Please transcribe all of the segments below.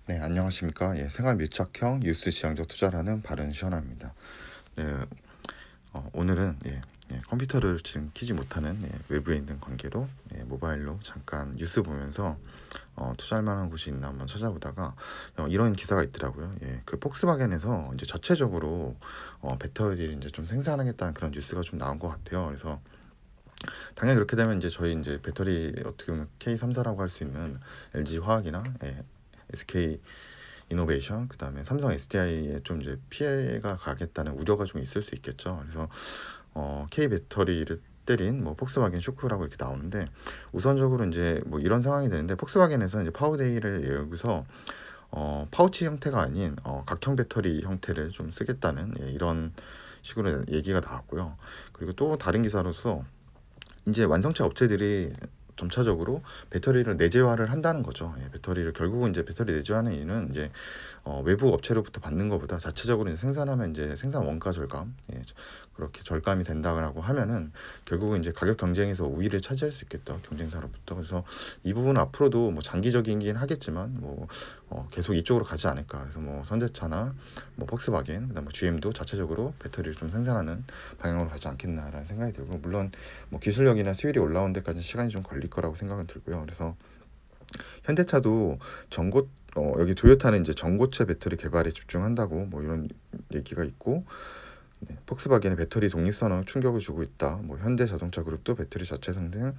네, 안녕하십니까. 생활 밀착형 뉴스 지향적 투자라는 바른 시원합니다. 네, 오늘은 컴퓨터를 지금 키지 못하는 외부에 있는 관계로 모바일로 잠깐 뉴스 보면서 투자할 만한 곳이 있나 한번 찾아보다가 이런 기사가 있더라고요. 그 폭스바겐에서 이제 자체적으로 배터리를 이제 좀 생산하겠다는 그런 뉴스가 좀 나온 것 같아요. 그래서 당연히 그렇게 되면 이제 저희 이제 배터리 어떻게 보면 K3사라고 할 수 있는 LG 화학이나 SK 이노베이션, 그다음에 삼성 SDI에 좀 이제 피해가 가겠다는 우려가 좀 있을 수 있겠죠. 그래서 K 배터리를 때린 뭐 폭스바겐 쇼크라고 이렇게 나오는데, 우선적으로 이제 뭐 이런 상황이 되는데, 폭스바겐에서 이제 파워데이를 여기서 파우치 형태가 아닌 각형 배터리 형태를 좀 쓰겠다는 이런 식으로 얘기가 나왔고요. 그리고 또 다른 기사로서 이제 완성차 업체들이 점차적으로 배터리를 내재화를 한다는 거죠. 배터리를 결국은 이제 배터리 내재화하는 이유는 이제 외부 업체로부터 받는 것보다 자체적으로 이제 생산하면 이제 생산 원가 절감, 그렇게 절감이 된다고 하면은 결국은 이제 가격 경쟁에서 우위를 차지할 수 있겠다, 경쟁사로부터. 그래서 이 부분은 앞으로도 뭐 장기적이긴 하겠지만 뭐 계속 이쪽으로 가지 않을까. 그래서 뭐 현대차나 뭐 폭스바겐, 그다음 뭐 GM도 자체적으로 배터리를 좀 생산하는 방향으로 가지 않겠나라는 생각이 들고, 물론 뭐 기술력이나 수율이 올라온 데까지 시간이 좀 걸릴 거라고 생각은 들고요. 그래서 현대차도 여기 도요타는 이제 전고체 배터리 개발에 집중한다고 뭐 이런 얘기가 있고, 폭스바겐의 배터리 독립선언 충격을 주고 있다. 뭐 현대자동차 그룹도 배터리 자체 생산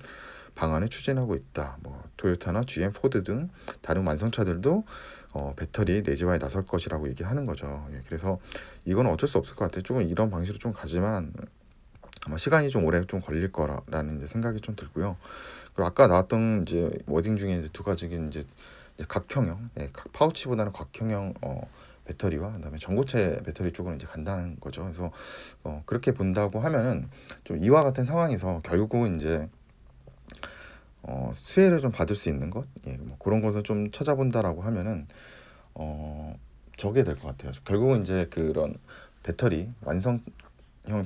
방안을 추진하고 있다. 뭐 토요타나 GM, 포드 등 다른 완성차들도 배터리 내재화에 나설 것이라고 얘기하는 거죠. 그래서 이건 어쩔 수 없을 것 같아요. 조금 이런 방식으로 좀 가지만 아마 시간이 좀 오래 좀 걸릴 거라는 이제 생각이 좀 들고요. 그리고 아까 나왔던 이제 워딩 중에 이제 두 가지가 이제 각형형, 파우치보다는 각형형 배터리와 그다음에 전고체 배터리 쪽으로 이제 간다는 거죠. 그래서 그렇게 본다고 하면은 좀 이와 같은 상황에서 결국은 이제 수혜를 좀 받을 수 있는 것, 뭐 그런 것을 좀 찾아본다라고 하면은 저게 될 것 같아요. 결국은 이제 그런 배터리 완성형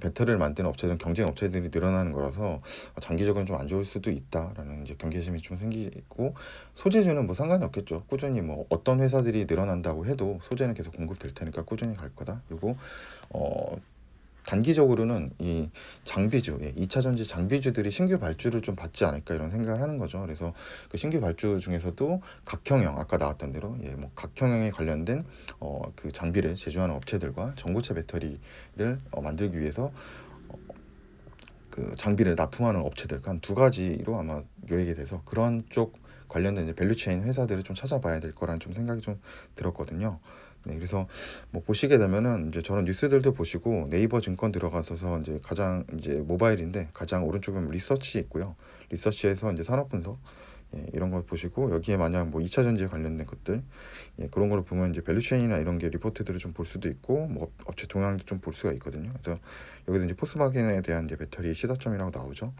배터리를 만드는 업체들은 경쟁 업체들이 늘어나는 거라서 장기적으로는 좀 안 좋을 수도 있다라는 이제 경계심이 좀 생기고, 소재주는 뭐 상관이 없겠죠. 꾸준히 뭐 어떤 회사들이 늘어난다고 해도 소재는 계속 공급될 테니까 꾸준히 갈 거다. 그리고 단기적으로는 이 장비주, 2차 전지 장비주들이 신규 발주를 좀 받지 않을까 이런 생각을 하는 거죠. 그래서 그 신규 발주 중에서도 각형형, 아까 나왔던 대로 뭐 각형형에 관련된 그 장비를 제조하는 업체들과 전고체 배터리를 만들기 위해서 그 장비를 납품하는 업체들, 한 두 가지로 아마 요약이 돼서 그런 쪽 관련된 이제 밸류체인 회사들을 좀 찾아봐야 될 거라는 좀 생각이 좀 들었거든요. 그래서 뭐 보시게 되면은 이제 저런 뉴스들도 보시고, 네이버 증권 들어가셔서 이제 가장 이제 모바일인데 가장 오른쪽에 보면 리서치 있고요. 리서치에서 이제 산업 분석, 이런 걸 보시고, 여기에 만약 뭐 2차 전지에 관련된 것들, 그런 걸 보면 이제 밸류체인이나 이런 게 리포트들을 좀 볼 수도 있고, 뭐 업체 동향도 좀 볼 수가 있거든요. 그래서 여기도 이제 포스바겐에 대한 이제 배터리 시사점이라고 나오죠.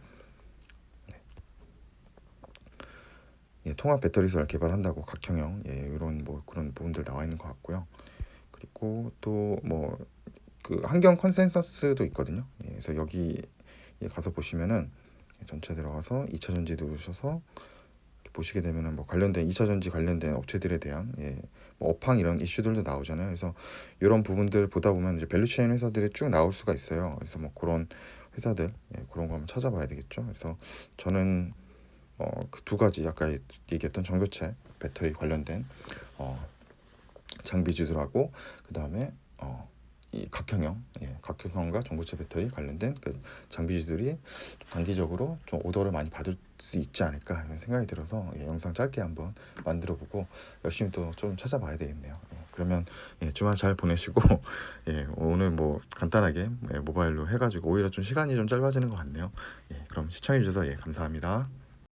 통합 배터리설 개발한다고 각형형, 이런 뭐 그런 부분들 나와 있는 것 같고요. 그리고 또 뭐 그 환경 컨센서스도 있거든요. 그래서 여기 가서 보시면은 전체 들어가서 2차 전지 누르셔서 보시게 되면은 뭐 관련된 2차 전지 관련된 업체들에 대한 뭐 업황 이런 이슈들도 나오잖아요. 그래서 이런 부분들 보다 보면 이제 밸류체인 회사들이 쭉 나올 수가 있어요. 그래서 뭐 그런 회사들, 그런 거 한번 찾아봐야 되겠죠. 그래서 저는 그 두 가지 아까 얘기했던 전교체 배터리 관련된 장비주들하고, 그 다음에 이 각형형과 전고체 배터리 관련된 그 장비주들이 단기적으로 좀 오더를 많이 받을 수 있지 않을까 이런 생각이 들어서 영상 짧게 한번 만들어보고 열심히 또 좀 찾아봐야 되겠네요. 그러면 주말 잘 보내시고 오늘 뭐 간단하게 모바일로 해가지고 오히려 좀 시간이 좀 짧아지는 것 같네요. 그럼 시청해주셔서 감사합니다.